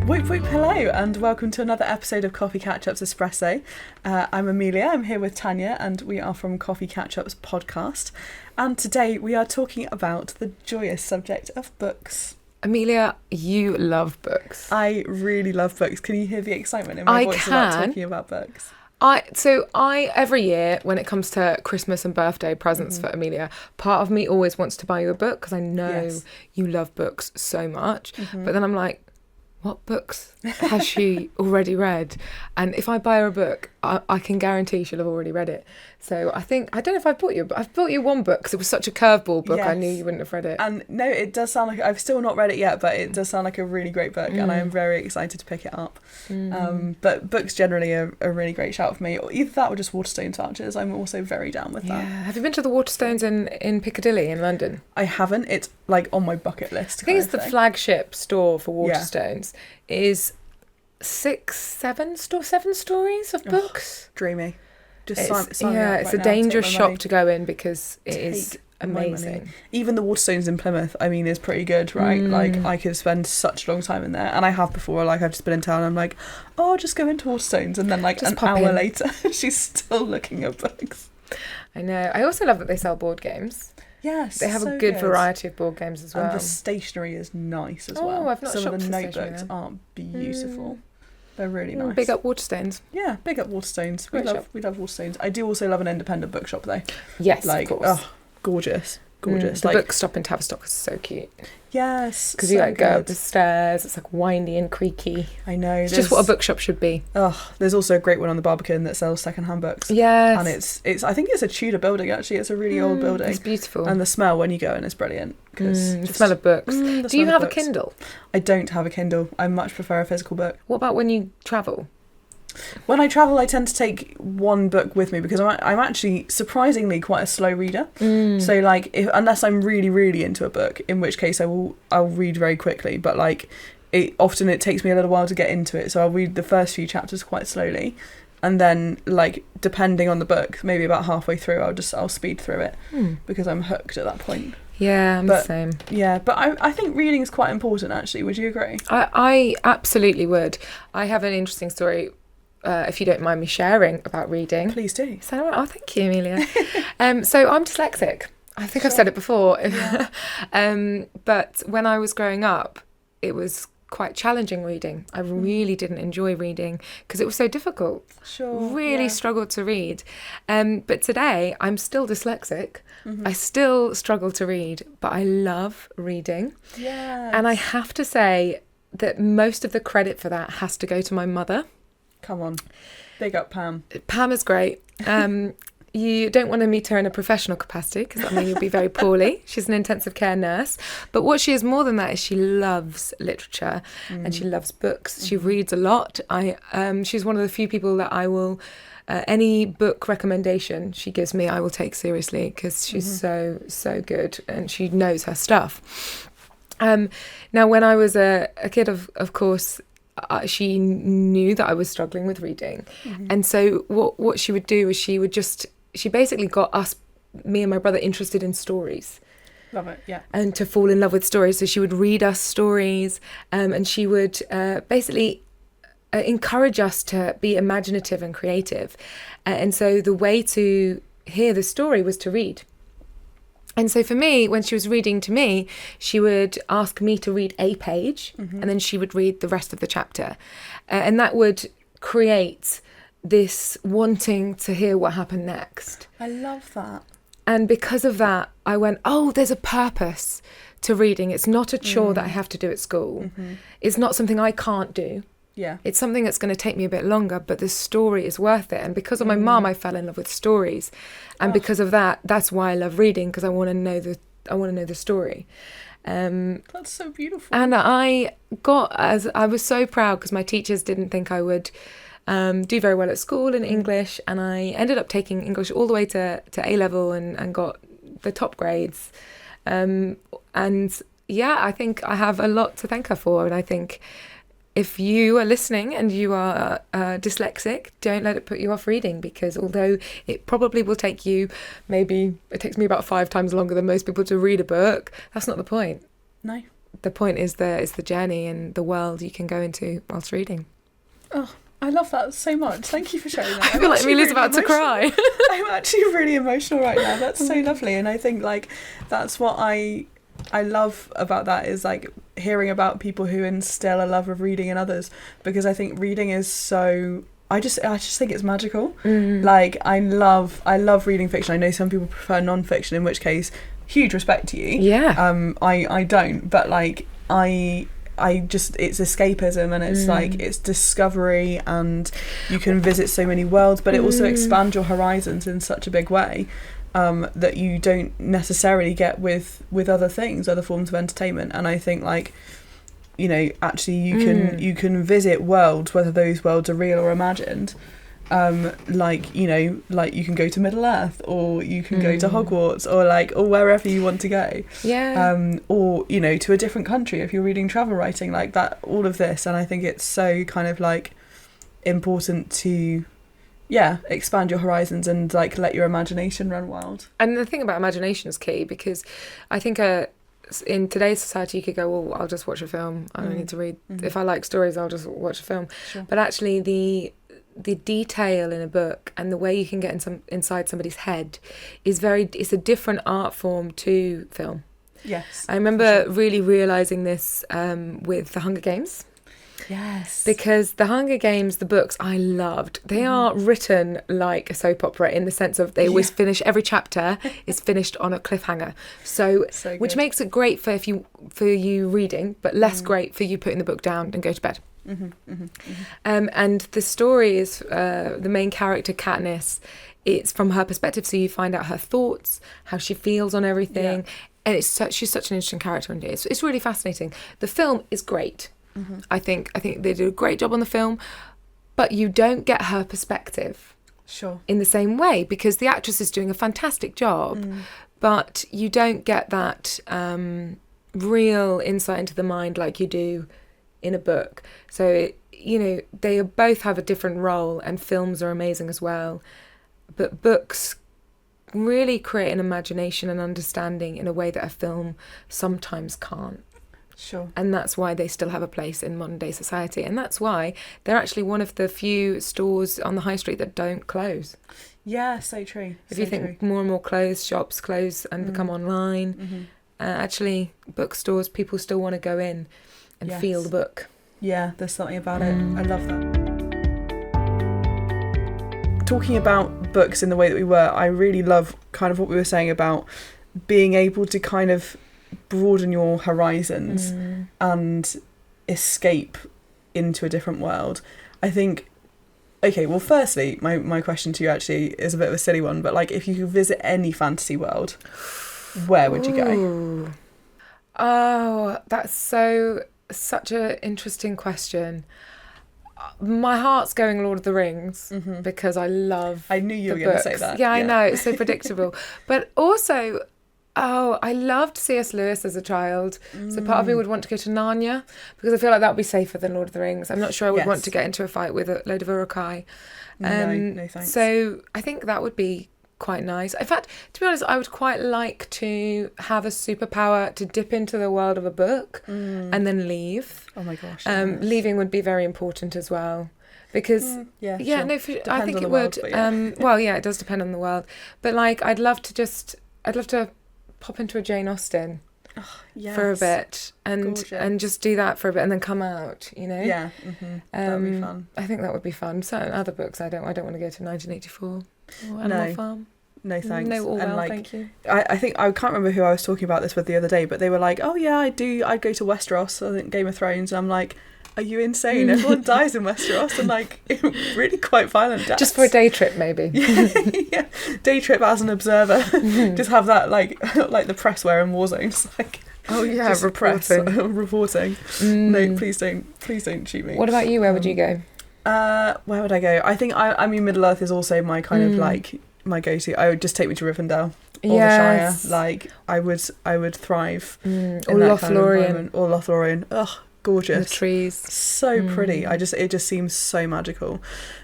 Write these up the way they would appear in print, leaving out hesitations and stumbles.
Whoop whoop, hello and welcome to another episode of Coffee Catch-Ups Espresso. I'm Amelia, I'm here with Tanya and we are from Coffee Catch-Ups podcast. And today we are talking about the joyous subject of books. Amelia, you love books. I really love books. Can you hear the excitement in my voice about talking about books? I every year when it comes to Christmas and birthday presents for Amelia, part of me always wants to buy you a book because I know you love books so much. But then I'm like, what books has she already read? And if I buy her a book, I can guarantee she'll have already read it. So I don't know if I've bought you, but I've bought you one book because it was such a curveball book. Yes. I knew you wouldn't have read it. And no, it does sound like, I've still not read it yet, but it does sound like a really great book and I am very excited to pick it up. But books generally are a really great shout for me. Either that or just Waterstones vouchers. I'm also very down with that. Have you been to the Waterstones in Piccadilly in London? I haven't. It's like on my bucket list. I think it's the flagship store for Waterstones. It is seven stories of books. Dreamy. Just it's a dangerous shop to go in because it is amazing. Even the Waterstones in Plymouth, I mean, is pretty good, right? Like, I could spend such a long time in there, and I have before. Like, I've just been in town and I'm like, oh, I'll just go into Waterstones, and then like just an hour later she's still looking at books. I know. I also love that they sell board games. Yes, they have a good variety of board games as well. And the stationery is nice as well. I've not Some of the notebooks stationery. are beautiful. They're really nice. Big up Waterstones. Yeah, big up Waterstones. We love Waterstones. I do also love an independent bookshop though. Yes, like, of course. Oh, gorgeous. The bookstop in Tavistock is so cute. Yes, because you go up the stairs. It's like windy and creaky. I know. It's just what a bookshop should be. Oh, there's also a great one on the Barbican that sells second-hand books. Yes, and it's. I think it's a Tudor building actually. It's a really old building. It's beautiful, and the smell when you go in is brilliant. The smell of books. Do you have a Kindle? I don't have a Kindle. I much prefer a physical book. What about when you travel? When I travel, I tend to take one book with me because I'm actually surprisingly quite a slow reader. So like, unless I'm really, really into a book, in which case I'll read very quickly. But like, it takes me a little while to get into it. So I'll read the first few chapters quite slowly, and then like depending on the book, maybe about halfway through, I'll speed through it because I'm hooked at that point. Yeah, I'm the same. Yeah, but I think reading is quite important actually. Would you agree? I absolutely would. I have an interesting story. If you don't mind me sharing about reading. Please do. Is that all right? Oh, thank you, Amelia. So I'm dyslexic. I think I've said it before. Yeah. But when I was growing up, it was quite challenging reading. I really didn't enjoy reading because it was so difficult. Really struggled to read. But today, I'm still dyslexic. I still struggle to read, but I love reading. Yes. And I have to say that most of the credit for that has to go to my mother. Come on. Big up, Pam. Pam is great. You don't want to meet her in a professional capacity because that means you'll be very poorly. She's an intensive care nurse. But what she is more than that is she loves literature and she loves books. She reads a lot. She's one of the few people that I will... any book recommendation she gives me, I will take seriously because she's so good and she knows her stuff. Now, when I was a kid, of course... she knew that I was struggling with reading, and so what she would do is she basically got me and my brother interested in stories. Love it, yeah. And to fall in love with stories. So she would read us stories, and she would basically encourage us to be imaginative and creative. And so the way to hear the story was to read. And so for me, when she was reading to me, she would ask me to read a page and then she would read the rest of the chapter. And that would create this wanting to hear what happened next. I love that. And because of that, I went, oh, there's a purpose to reading. It's not a chore that I have to do at school. It's not something I can't do. Yeah. It's something that's going to take me a bit longer, but the story is worth it. And because of my mum, I fell in love with stories. And because of that, that's why I love reading, because I want to know the story. That's so beautiful. And I was so proud because my teachers didn't think I would do very well at school in English, and I ended up taking English all the way to A-level and got the top grades. And yeah, I think I have a lot to thank her for. And I think if you are listening and you are dyslexic, don't let it put you off reading, because although it probably will take you, maybe it takes me about 5 times longer than most people to read a book, that's not the point. No. the point is the journey and the world you can go into whilst reading. Oh, I love that so much. Thank you for sharing that. I feel like Amelia's about to cry. I'm actually really emotional right now. That's so lovely. And I think like that's what I love about that is like hearing about people who instill a love of reading in others, because I think reading is so I just think it's magical. Like I love reading fiction. I know some people prefer non-fiction, in which case huge respect to you. I don't, but like I just, it's escapism, and it's like it's discovery, and you can visit so many worlds, but it also expands your horizons in such a big way that you don't necessarily get with other things, other forms of entertainment. And I think like, you know, actually you can visit worlds, whether those worlds are real or imagined. Like, you know, like you can go to Middle Earth, or you can go to Hogwarts, or wherever you want to go. Or, you know, to a different country if you're reading travel writing, like that, all of this. And I think it's so kind of like important to expand your horizons and like let your imagination run wild. And the thing about imagination is key, because I think in today's society you could go, well, I'll just watch a film, I don't need to read. If I like stories, I'll just watch a film. But actually the detail in a book and the way you can get inside somebody's head is it's a different art form to film. Yes. I remember really realising this with The Hunger Games. Yes. Because The Hunger Games, the books, I loved. They are written like a soap opera in the sense of they always finish, every chapter is finished on a cliffhanger. So which makes it great for you reading, but less great for you putting the book down and go to bed. And the story is the main character, Katniss, it's from her perspective, so you find out her thoughts, how she feels on everything, and she's such an interesting character, and it's really fascinating. The film is great. I think they did a great job on the film, but you don't get her perspective in the same way, because the actress is doing a fantastic job, but you don't get that real insight into the mind like you do in a book. So you know, they both have a different role, and films are amazing as well, but books really create an imagination and understanding in a way that a film sometimes can't. And that's why they still have a place in modern day society, and that's why they're actually one of the few stores on the high street that don't close. So true. If you think more and more shops close and become online, actually bookstores, people still want to go in and feel the book. There's something about it. I love that. Talking about books in the way that we were, I really love kind of what we were saying about being able to kind of broaden your horizons and escape into a different world. I think, okay, well, firstly, my question to you actually is a bit of a silly one, but like, if you could visit any fantasy world, where would you go? Oh, that's such an interesting question. My heart's going Lord of the Rings because I knew you were going to say that. I know, it's so predictable. But also, I loved C.S. Lewis as a child. So part of me would want to go to Narnia, because I feel like that would be safer than Lord of the Rings. I'm not sure I would want to get into a fight with a load of Uruk-hai. No thanks. So I think that would be quite nice. In fact, to be honest, I would quite like to have a superpower to dip into the world of a book and then leave. Oh my gosh. Leaving would be very important as well. Because I think it would. Well, yeah, it does depend on the world. But like, I'd love to pop into a Jane Austen for a bit and just do that for a bit and then come out, you know. That would be fun. I think that would be fun. Certain other books, I don't want to go to 1984 or Animal Farm. No thanks. No, all well, like, thank you. I think I can't remember who I was talking about this with the other day, but they were like, oh yeah, I'd go to Westeros, I think Game of Thrones, and I'm like, are you insane? Everyone dies in Westeros, and like really quite violent deaths. Just for a day trip, maybe. Day trip as an observer. Just have that like the press wearing Warzones, like. Oh yeah, just reporting. No, please don't shoot me. What about you? Where would you go? Where would I go? I think I mean Middle Earth is also my kind of like my go-to. I would just take me to Rivendell or the Shire. Like I would thrive in or that Lothlorien. kind of environment. Or Lothlorien. Ugh, gorgeous. The trees. So pretty. It just seems so magical.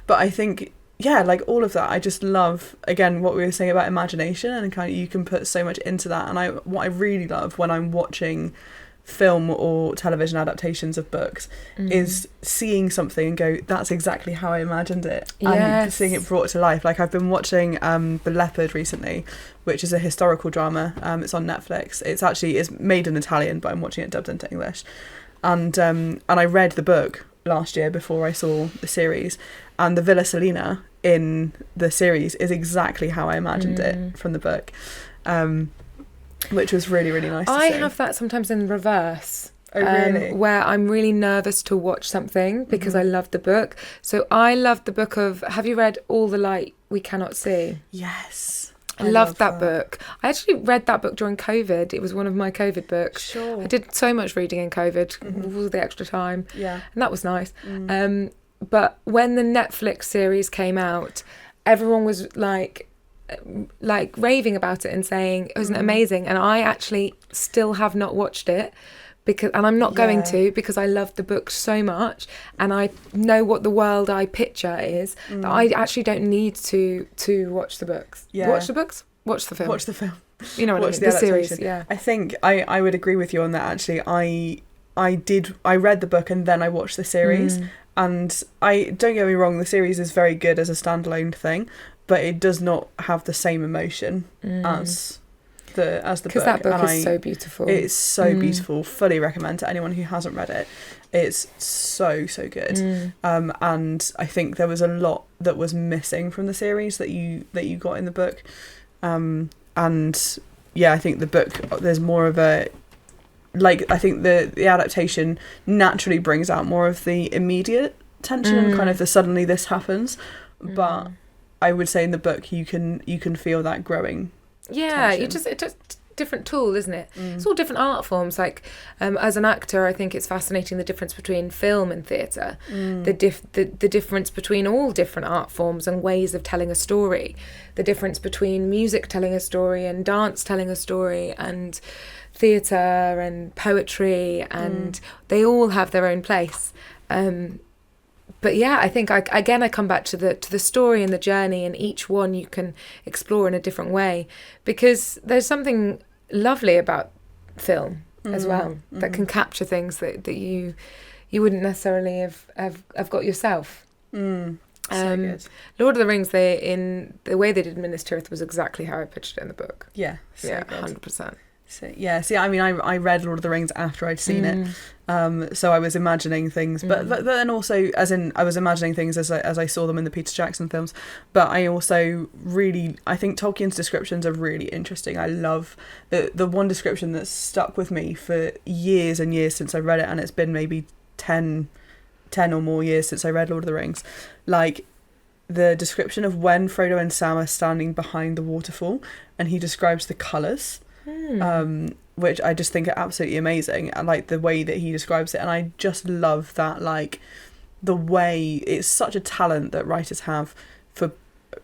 But I think like all of that, I just love, again, what we were saying about imagination, and kind of you can put so much into that. And what I really love when I'm watching film or television adaptations of books is seeing something and go, that's exactly how I imagined it, and seeing it brought to life. Like I've been watching The Leopard recently, which is a historical drama. It's on Netflix. It's made in Italian, but I'm watching it dubbed into English. And I read the book last year before I saw the series, and the Villa Selina in the series is exactly how I imagined it from the book. Which was really, really nice to see. I have that sometimes in reverse. Oh, really? Where I'm really nervous to watch something because I love the book. So I love the book of... Have you read All the Light We Cannot See? Yes. I loved that book. I actually read that book during COVID. It was one of my COVID books. Sure. I did so much reading in COVID with all the extra time. Yeah. And that was nice. But when the Netflix series came out, everyone was like raving about it and saying it was amazing, and I actually still have not watched it and I'm not going to, because I love the book so much and I know what the world I picture is, that I actually don't need to watch the books. Watch the books, watch the film. Watch the film. You know what Watch I mean? The series. adaptation. Yeah. I think I would agree with you on that, actually. I read the book and then I watched the series, and don't get me wrong, the series is very good as a standalone thing, but it does not have the same emotion as the book. Because that book is so beautiful. It's so beautiful. Fully recommend to anyone who hasn't read it. It's so good. And I think there was a lot that was missing from the series that you got in the book. And yeah, I think the book, there's more of a, like, I think the adaptation naturally brings out more of the immediate tension and kind of the suddenly this happens, but I would say in the book you can feel that growing. Yeah, tension. it's just different tool, isn't it? It's all different art forms. Like as an actor, I think it's fascinating the difference between film and theatre, the difference between all different art forms and ways of telling a story, the difference between music telling a story and dance telling a story and theatre and poetry, and they all have their own place. But yeah, I think I come back to the story and the journey, and each one you can explore in a different way, because there's something lovely about film as well that can capture things that you wouldn't necessarily have got yourself. So good. Lord of the Rings, the way they did Minas Tirith was exactly how I pictured it in the book. Yeah, so yeah, good. 100%. So, yeah, see, I mean, I read Lord of the Rings after I'd seen it, so I was imagining things, but then also, as in, I was imagining things as I saw them in the Peter Jackson films, but I also I think Tolkien's descriptions are really interesting. I love the one description that's stuck with me for years and years since I read it, and it's been maybe 10 or more years since I read Lord of the Rings, like, the description of when Frodo and Sam are standing behind the waterfall, and he describes the colours, which I just think are absolutely amazing, and like the way that he describes it, and I just love that, like, the way, it's such a talent that writers have for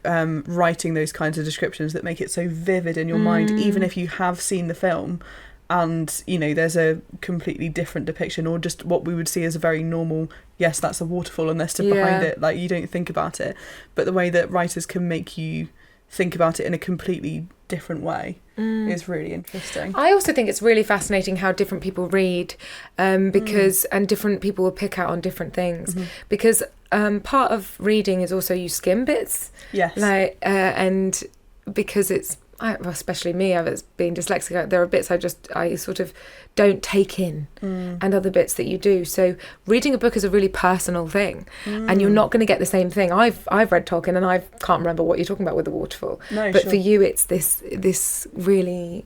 writing those kinds of descriptions that make it so vivid in your mind, even if you have seen the film and, you know, there's a completely different depiction, or just what we would see as a very normal, yes, that's a waterfall and there's stuff behind it, like, you don't think about it, but the way that writers can make you think about it in a completely different way is really interesting. I also think it's really fascinating how different people read, because and different people will pick out on different things, because part of reading is also you skim bits, like and because it's especially me, as being dyslexic, there are bits I sort of don't take in, and other bits that you do. So reading a book is a really personal thing, and you're not going to get the same thing. I've read Tolkien, and I can't remember what you're talking about with the waterfall. No, but sure. For you, it's this really,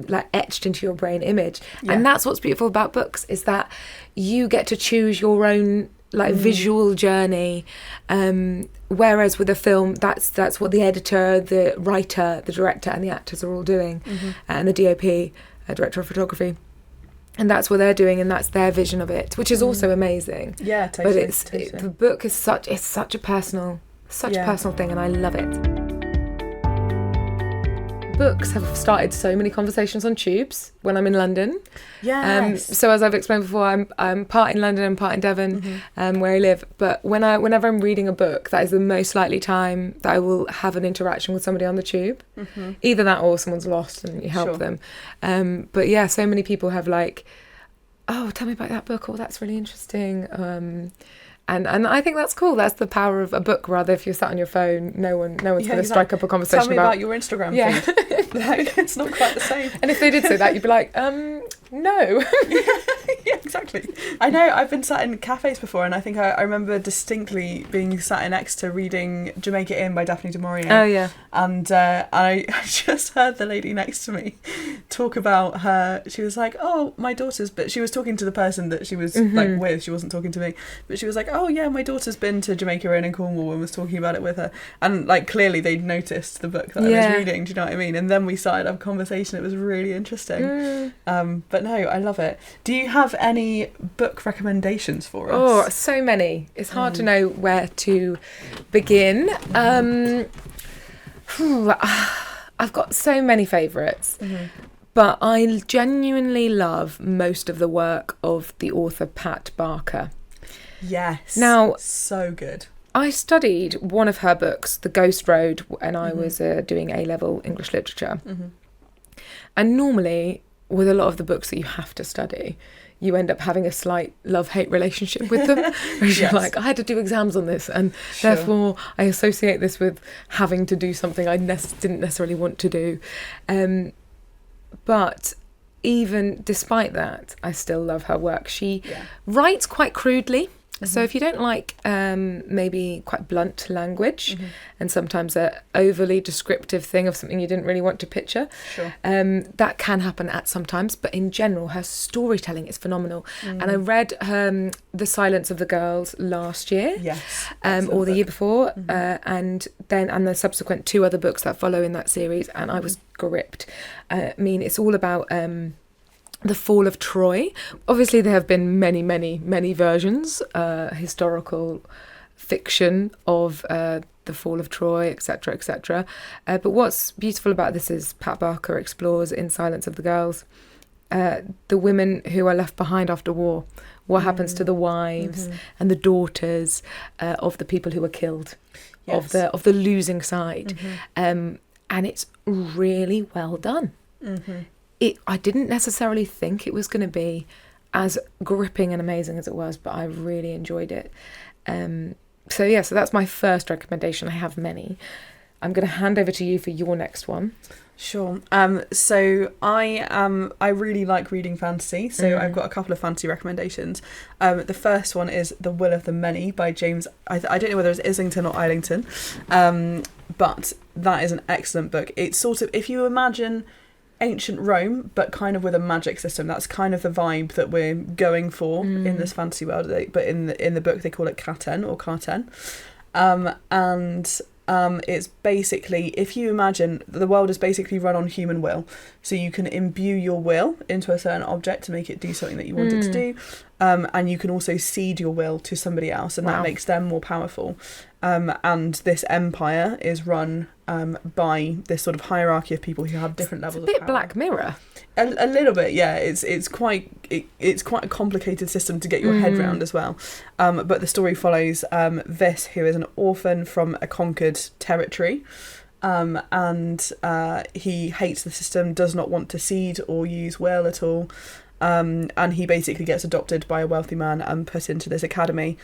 like, etched into your brain image, and that's what's beautiful about books, is that you get to choose your own, like, visual journey, whereas with a film, that's what the editor, the writer, the director and the actors are all doing, and the DOP, director of photography, and that's what they're doing, and that's their vision of it, which is also amazing. Yeah, totally. But the book is such a personal thing, and I love it. Books have started so many conversations on tubes when I'm in London. Yes. So as I've explained before, I'm part in London and part in Devon, where I live. But whenever I'm reading a book, that is the most likely time that I will have an interaction with somebody on the tube. Either that or someone's lost and you help them. But yeah, so many people have, like, oh, tell me about that book, or that's really interesting. And I think that's cool. That's the power of a book. Rather, if you're sat on your phone, no one's going to strike up a conversation. Tell me about your Instagram feed. Like, it's not quite the same. And if they did say that, you'd be like, no. Yeah, exactly. I know. I've been sat in cafes before, and I think I remember distinctly being sat next to reading Jamaica Inn by Daphne du Maurier. Oh yeah. And I just heard the lady next to me talk about her. She was like, "Oh, my daughter's," but she was talking to the person that she was like with. She wasn't talking to me, but she was like, "Oh yeah, my daughter's been to Jamaica Inn in Cornwall," and was talking about it with her. And like clearly they'd noticed the book that I was reading. Do you know what I mean? And then we started a conversation. It was really interesting. But no, I love it. Do you have any book recommendations for us? Oh, so many. It's hard to know where to begin. I've got so many favourites, but I genuinely love most of the work of the author Pat Barker. Yes. Now, so good. I studied one of her books, The Ghost Road, when I was doing A-level English literature. And normally, with a lot of the books that you have to study, you end up having a slight love-hate relationship with them. Whereas you're like, I had to do exams on this, and therefore I associate this with having to do something I didn't necessarily want to do. But even despite that, I still love her work. She writes quite crudely. So if you don't like maybe quite blunt language and sometimes a overly descriptive thing of something you didn't really want to picture, that can happen at sometimes. But in general, her storytelling is phenomenal. And I read The Silence of the Girls last year, or the year before, and the subsequent 2 other books that follow in that series, and I was gripped. I mean, it's all about the fall of Troy. Obviously, there have been many, many, many versions, historical fiction of the fall of Troy, etc., etc. But what's beautiful about this is Pat Barker explores in Silence of the Girls the women who are left behind after war. What happens to the wives and the daughters of the people who were killed, of the losing side, and it's really well done. I didn't necessarily think it was going to be as gripping and amazing as it was, but I really enjoyed it. So that's my first recommendation. I have many. I'm going to hand over to you for your next one. Sure. So I really like reading fantasy, so I've got a couple of fantasy recommendations. The first one is The Will of the Many by James, I don't know whether it's Islington or Islington, but that is an excellent book. It's sort of, if you imagine ancient Rome, but kind of with a magic system, that's kind of the vibe that we're going for in this fantasy world. But in the book they call it Caten or Carten, and it's basically, if you imagine, the world is basically run on human will, so you can imbue your will into a certain object to make it do something that you want it to do, and you can also cede your will to somebody else, and that makes them more powerful. And this empire is run by this sort of hierarchy of people who have different levels of power. It's a bit Black Mirror. A little bit, yeah. It's quite a complicated system to get your head round as well. But the story follows Vis, who is an orphan from a conquered territory, and he hates the system, does not want to cede or use will at all, and he basically gets adopted by a wealthy man and put into this academy.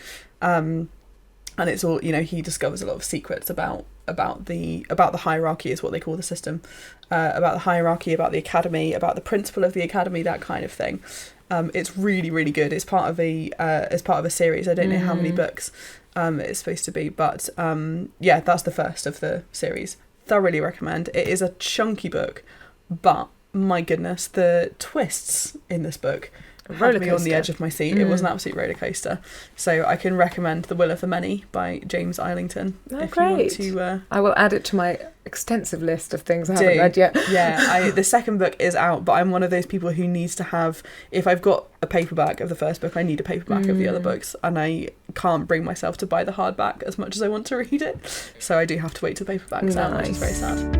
And it's all, he discovers a lot of secrets about the hierarchy, is what they call the system, about the hierarchy, about the academy, about the principle of the academy, that kind of thing. It's really, really good. It's part of a series. I don't know how many books it's supposed to be, but that's the first of the series. Thoroughly recommend. It is a chunky book, but my goodness, the twists in this book had me on the edge of my seat. It was an absolute roller coaster. So I can recommend The Will of the Many by James Islington. If you want to, I will add it to my extensive list of things I haven't read yet. The second book is out, but I'm one of those people who needs to have, if I've got a paperback of the first book, I need a paperback of the other books, and I can't bring myself to buy the hardback as much as I want to read it. So I do have to wait till the paperback's out, which is very sad.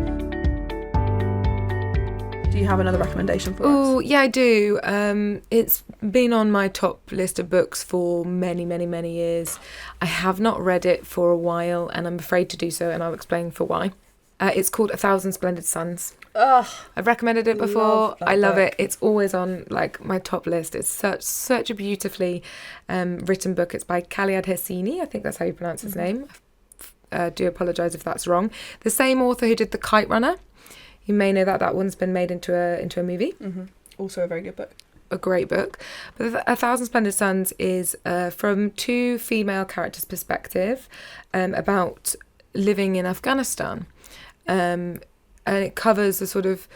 Do you have another recommendation for us? Oh, yeah, I do. It's been on my top list of books for many, many, many years. I have not read it for a while, and I'm afraid to do so, and I'll explain for why. It's called A Thousand Splendid Suns Ugh, I've recommended it before. I love book. it. It's always on like my top list. It's such a beautifully written book. It's by Khaled Hosseini. I think that's how you pronounce his name. Do apologise if that's wrong. The same author who did The Kite Runner. You may know that one's been made into a movie. Mm-hmm. Also a very good book. A great book. But A Thousand Splendid Suns is from two female characters' perspective about living in Afghanistan. And it covers the sort of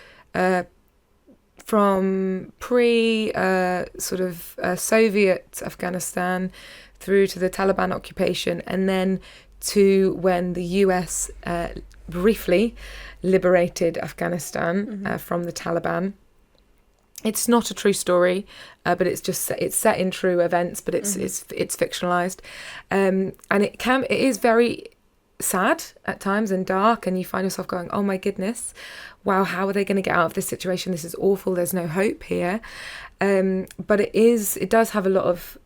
from Soviet Afghanistan through to the Taliban occupation, and then to when the US briefly liberated Afghanistan from the Taliban. It's not a true story, but it's set in true events, but it's fictionalized, and it is very sad at times and dark, and you find yourself going, oh my goodness, wow, how are they going to get out of this situation? This is awful. There's no hope here, but it does have a lot of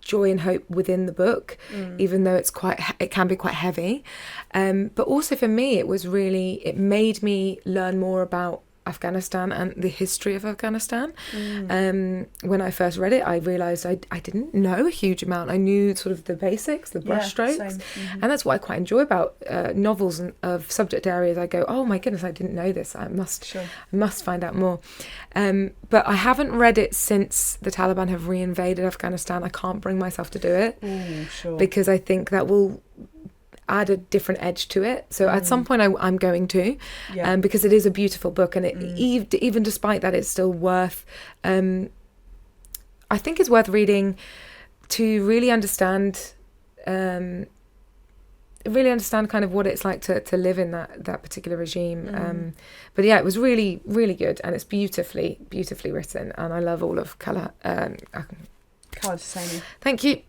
joy and hope within the book, even though it can be quite heavy, but also for me it made me learn more about Afghanistan and the history of Afghanistan. When I first read it, I realised I didn't know a huge amount. I knew sort of the basics, the brushstrokes, and that's what I quite enjoy about novels of subject areas. I go, oh my goodness, I didn't know this. I must find out more. But I haven't read it since the Taliban have reinvaded Afghanistan. I can't bring myself to do it because I think that will add a different edge to it. So at some point I'm going to, because it is a beautiful book, and even despite that, it's still worth, I think it's worth reading to really understand kind of what it's like to live in that particular regime. But yeah, it was really, really good, and it's beautifully written, and I love all of Khaled Hosseini. Thank you.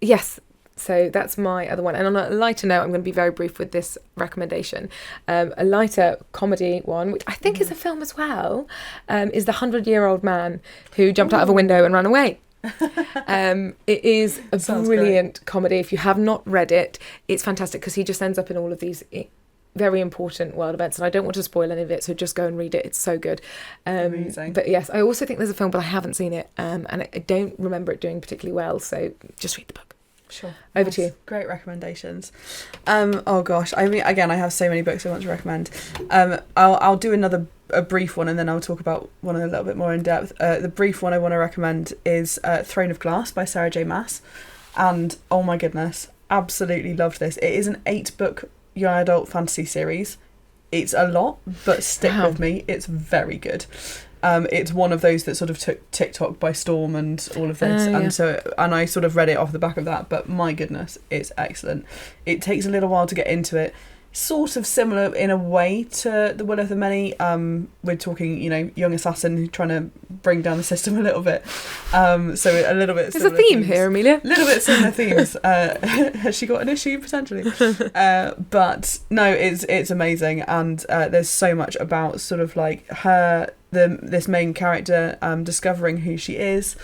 Yes. So that's my other one. And on a lighter note, I'm going to be very brief with this recommendation. A lighter comedy one, which I think is a film as well, is The 100-Year-Old Man Who Jumped Out of a Window and Ran Away. It is a brilliant comedy. If you have not read it, it's fantastic because he just ends up in all of these very important world events, and I don't want to spoil any of it, so just go and read it. It's so good. Amazing. But yes, I also think there's a film, but I haven't seen it, and I don't remember it doing particularly well, so just read the book. Sure. Over to you. Great recommendations. Oh gosh, I mean, again, I have so many books I want to recommend. I'll do a brief one, and then I'll talk about one a little bit more in depth. The brief one I want to recommend is Throne of Glass by Sarah J Maas, and oh my goodness, absolutely loved this. It is an 8-book young adult fantasy series. It's a lot, but stick with me. It's very good. It's one of those that sort of took TikTok by storm and all of this, and I sort of read it off the back of that. But my goodness, it's excellent. It takes a little while to get into it. Sort of similar in a way to The Will of the Many. We're talking, young assassin who's trying to bring down the system a little bit. So a little bit. There's a theme here, Amelia. A little bit similar themes. Has she got an issue potentially? But no, it's amazing, and there's so much about sort of like this main character discovering who she is.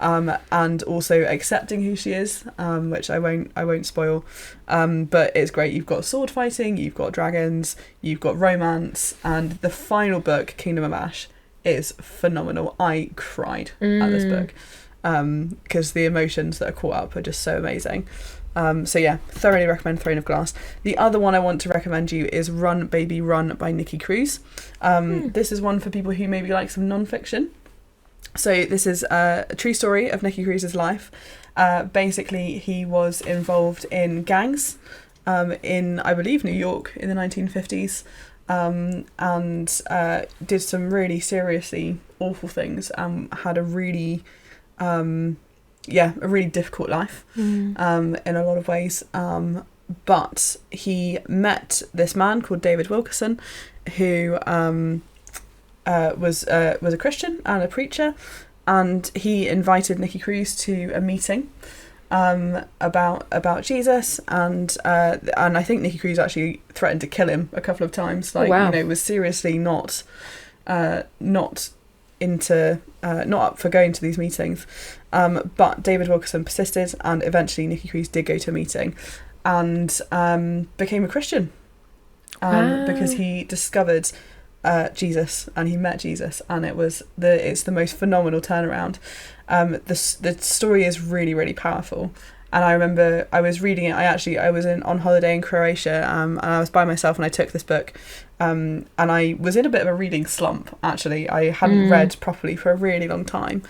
And also accepting who she is, which I won't spoil. But it's great. You've got sword fighting, you've got dragons, you've got romance, and the final book, Kingdom of Ash, is phenomenal. I cried at this book because the emotions that are caught up are just so amazing. So yeah, thoroughly recommend Throne of Glass. The other one I want to recommend you is Run Baby Run by Nikki Cruz. This is one for people who maybe like some non-fiction. So this is a true story of Nicky Cruz's life. Basically, he was involved in gangs in, I believe, New York in the 1950s, and did some really seriously awful things. Had a really, a really difficult life in a lot of ways. But he met this man called David Wilkerson, who was a Christian and a preacher, and he invited Nicky Cruz to a meeting about Jesus, and I think Nicky Cruz actually threatened to kill him a couple of times. Was seriously not up for going to these meetings. But David Wilkerson persisted, and eventually Nicky Cruz did go to a meeting and became a Christian. because he discovered Jesus, and he met Jesus, and it's the most phenomenal turnaround. The story is really, really powerful. And I remember I was reading it. I was on holiday in Croatia, and I was by myself, and I took this book, and I was in a bit of a reading slump. Actually, I hadn't read properly for a really long time,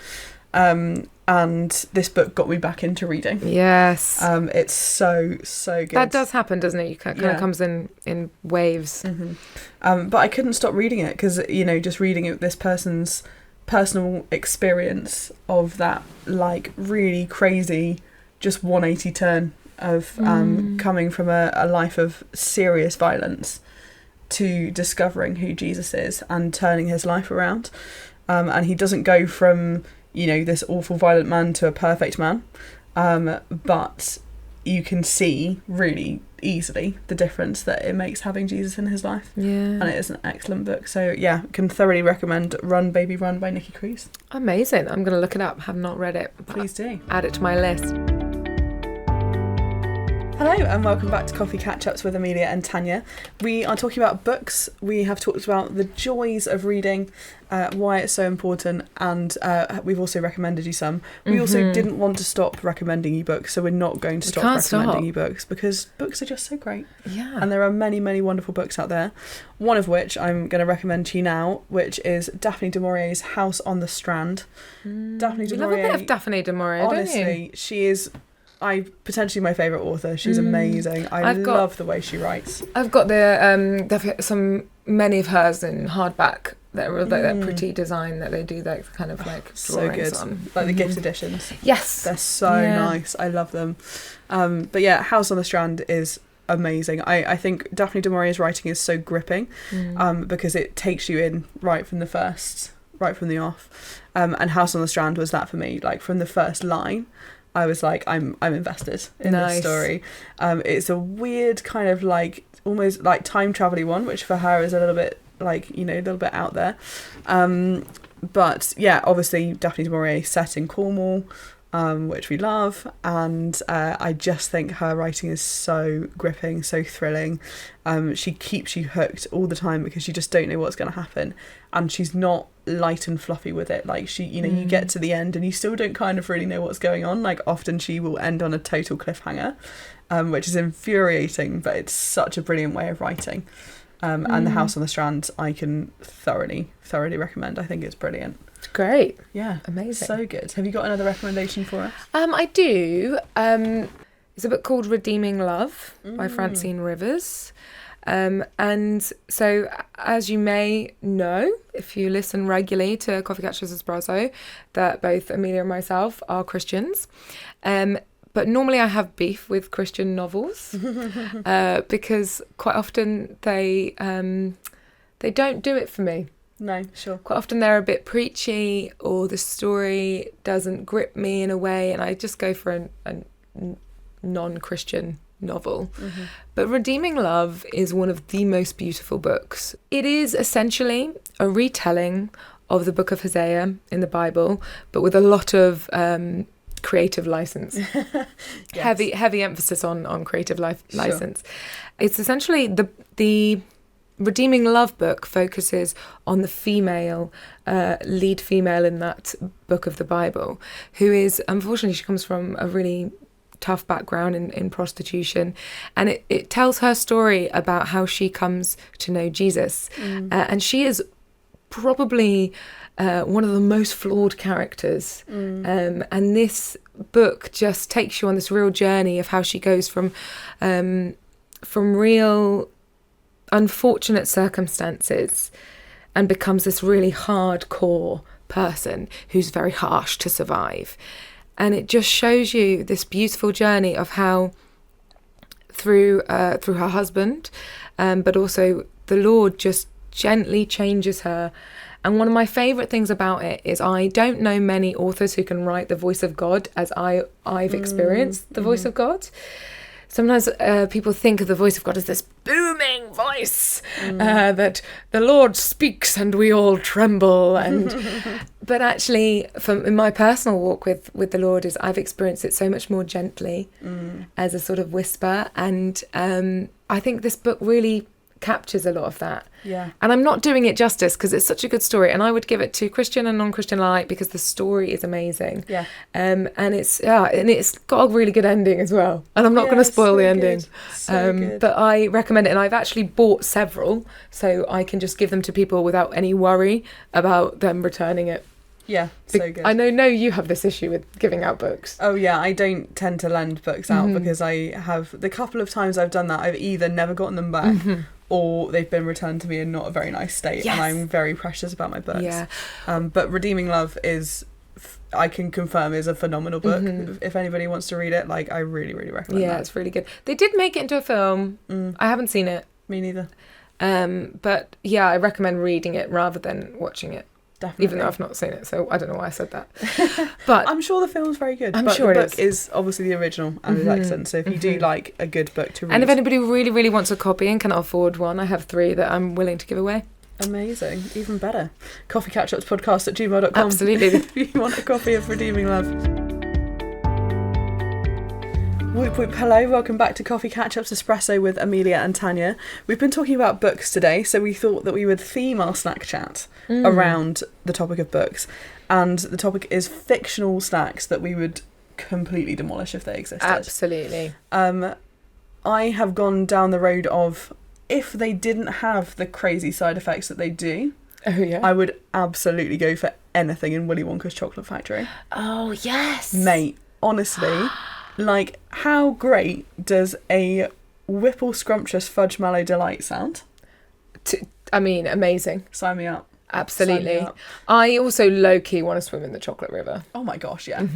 and this book got me back into reading. Yes, it's so good. That does happen, doesn't it? You kind of comes in waves. Mm-hmm. But I couldn't stop reading it because just reading it, this person's personal experience of that like really crazy, just 180 turn of coming from a life of serious violence to discovering who Jesus is and turning his life around. And he doesn't go from, this awful violent man to a perfect man. But you can see really easily the difference that it makes having Jesus in his life. Yeah. And it is an excellent book. So yeah, can thoroughly recommend Run Baby Run by Nikki Cruz. Amazing. I'm going to look it up. Have not read it. Please do. Add it to my list. Hello and welcome back to Coffee Catch-Ups with Amelia and Tanya. We are talking about books. We have talked about the joys of reading, why it's so important, and we've also recommended you some. We also didn't want to stop recommending you books, so we're not going to stop recommending you books, because books are just so great. Yeah. And there are many, many wonderful books out there. One of which I'm going to recommend to you now, which is Daphne du Maurier's House on the Strand. Daphne du Maurier. You love a bit of Daphne du Maurier, honestly, don't you? she is... potentially my favourite author. She's amazing. I love the way she writes. I've got many of hers in hardback. They're pretty design that they do that kind of like drawings so good. on. Like the gift editions. Yes. They're so nice. I love them. But yeah, House on the Strand is amazing. I think Daphne du Maurier's writing is so gripping because it takes you in right from the off. And House on the Strand was that for me. Like from the first line, I was like, I'm invested in this story. It's a weird kind of like almost like time travel-y one, which for her is a little bit like, a little bit out there. But yeah, obviously Daphne du Maurier set in Cornwall, which we love. And I just think her writing is so gripping, so thrilling. She keeps you hooked all the time because you just don't know what's going to happen. And she's not light and fluffy with it. Like she, you get to the end and you still don't kind of really know what's going on. Like often she will end on a total cliffhanger, which is infuriating, but it's such a brilliant way of writing. And The House on the Strand, I can thoroughly recommend. I think it's brilliant. Great. Yeah. Amazing. So good. Have you got another recommendation for us? I do. It's a book called Redeeming Love by Francine Rivers. And so, as you may know, if you listen regularly to Coffee Catch-Ups Espresso, that both Amelia and myself are Christians. But normally I have beef with Christian novels because quite often they don't do it for me. No, sure. Quite often they're a bit preachy, or the story doesn't grip me in a way, and I just go for a non-Christian novel. But Redeeming Love is one of the most beautiful books. It is essentially a retelling of the book of Hosea in the Bible, but with a lot of creative license. Yes. Heavy emphasis on creative license. It's essentially the Redeeming Love book focuses on the female, lead female in that book of the Bible, who is, unfortunately, she comes from a really tough background in prostitution, and it tells her story about how she comes to know Jesus. And she is probably one of the most flawed characters. And this book just takes you on this real journey of how she goes from real unfortunate circumstances and becomes this really hardcore person who's very harsh to survive. And it just shows you this beautiful journey of how through her husband, but also the Lord just gently changes her. And one of my favourite things about it is I don't know many authors who can write the voice of God as I've experienced the voice of God. Sometimes people think of the voice of God as this booming voice that the Lord speaks and we all tremble. But actually, in my personal walk with the Lord, I've experienced it so much more gently as a sort of whisper. And I think this book really captures a lot of that. Yeah. And I'm not doing it justice because it's such a good story, and I would give it to Christian and non-Christian alike because the story is amazing. Yeah. And it's got a really good ending as well. And I'm not going to spoil the ending. Good. But I recommend it, and I've actually bought several so I can just give them to people without any worry about them returning it. Yeah, so good. I know you have this issue with giving out books. Oh yeah, I don't tend to lend books out because I have, the couple of times I've done that, I've either never gotten them back or they've been returned to me in not a very nice state, and I'm very precious about my books. Yeah. But Redeeming Love is, I can confirm, is a phenomenal book. If anybody wants to read it, like, I really, really recommend that. Yeah, it's really good. They did make it into a film. I haven't seen it. Me neither. But yeah, I recommend reading it rather than watching it. Definitely. Even though I've not seen it, so I don't know why I said that. But I'm sure the film's very good. I'm but sure the it book is obviously the original and is excellent. So if you do like a good book to read, and if anybody really, really wants a copy and cannot afford one, I have 3 that I'm willing to give away. amazing, even better. Coffee Catch-Ups Podcast at gmail.com. Absolutely. If you want a copy of Redeeming Love. Whoop whoop, hello, welcome back to Coffee Catch-Ups Espresso with Amelia and Tanya. We've been talking about books today, so we thought that we would theme our snack chat around the topic of books. And the topic is fictional snacks that we would completely demolish if they existed. Absolutely. I have gone down the road of, if they didn't have the crazy side effects that they do, Oh, yeah. I would absolutely go for anything in Willy Wonka's Chocolate Factory. Oh, yes. Mate, honestly... Like, how great does a Whipple Scrumptious Fudge Mallow Delight sound? I mean, amazing. Sign me up. Absolutely. Sign me up. I also low-key want to swim in the chocolate river. Oh my gosh, yeah.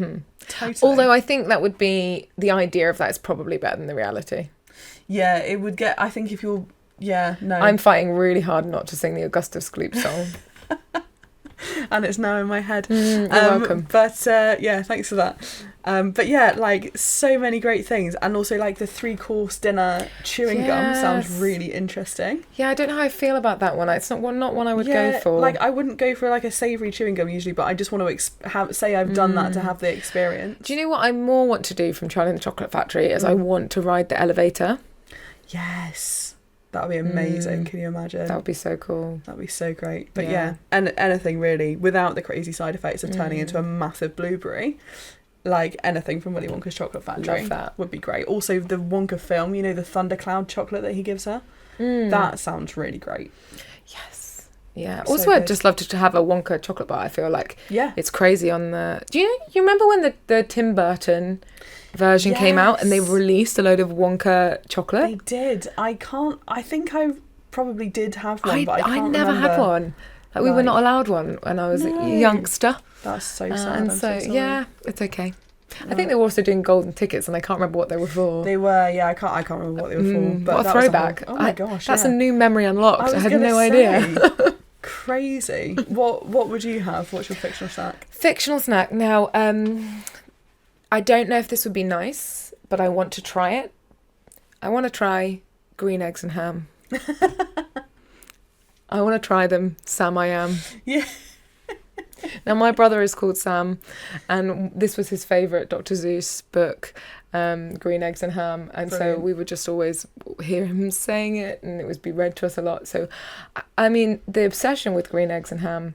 Totally. Although I think that would be, the idea of that is probably better than the reality. Yeah, it would get, I think if you're, yeah, no. I'm fighting really hard not to sing the Augustus Gloop song. And it's now in my head. You're welcome. But yeah, thanks for that. But yeah, like, so many great things. And also, like, the 3-course dinner chewing gum sounds really interesting. Yeah, I don't know how I feel about that one. It's not one I would go for. Like, I wouldn't go for like a savoury chewing gum usually, but I just want to say I've done that to have the experience. Do you know what I more want to do from Charlie and the Chocolate Factory is I want to ride the elevator. Yes. That would be amazing. Can you imagine? That would be so cool. That would be so great. But yeah, and anything really, without the crazy side effects of turning into a massive blueberry, like anything from Willy Wonka's Chocolate Factory Love that. would be great. Also, the Wonka film, you know, the Thundercloud chocolate that he gives her, that sounds really great. Yes. Yeah. So Also, I'd good. just love to have a Wonka chocolate bar. I feel like Yeah. it's crazy on the... Do you remember when the Tim Burton version came out and they released a load of Wonka chocolate? They did. I think I probably did have one, but I can't never remember. had one. Like, we were not allowed one when I was a youngster. That's so sad. And I'm so, sorry. yeah, it's okay. I think they were also doing golden tickets, and I can't remember what they were for. They were, yeah. I can't remember what they were for. But what a that was throwback! oh my gosh, that's yeah. a new memory unlocked. I had gonna no say, idea. Crazy. What would you have? What's your fictional snack? Fictional snack. Now, I don't know if this would be nice, but I want to try it. I want to try green eggs and ham. I want to try them. Sam, I am. Yeah. Now, my brother is called Sam, and this was his favourite Dr. Seuss book, Green Eggs and Ham, and Brilliant. so we would just always hear him saying it, and it would be read to us a lot. So, I mean, the obsession with Green Eggs and Ham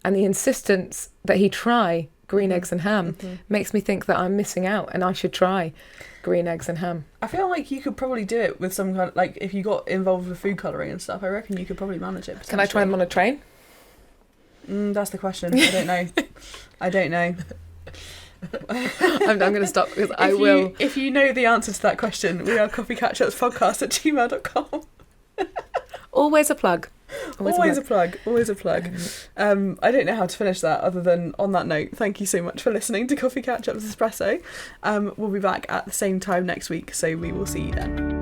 and the insistence that he try Green Eggs and Ham makes me think that I'm missing out and I should try Green Eggs and Ham. I feel like you could probably do it with some kind of, like, if you got involved with food colouring and stuff, I reckon you could probably manage it. Can I try them on a train? That's the question. I don't know. I don't know. I'm going to stop because I will. If you know the answer to that question, we are coffeecatchupspodcast@gmail.com. Always a plug. Always a plug. I don't know how to finish that other than on that note. Thank you so much for listening to Coffee Catch-Ups Espresso. We'll be back at the same time next week, so we will see you then.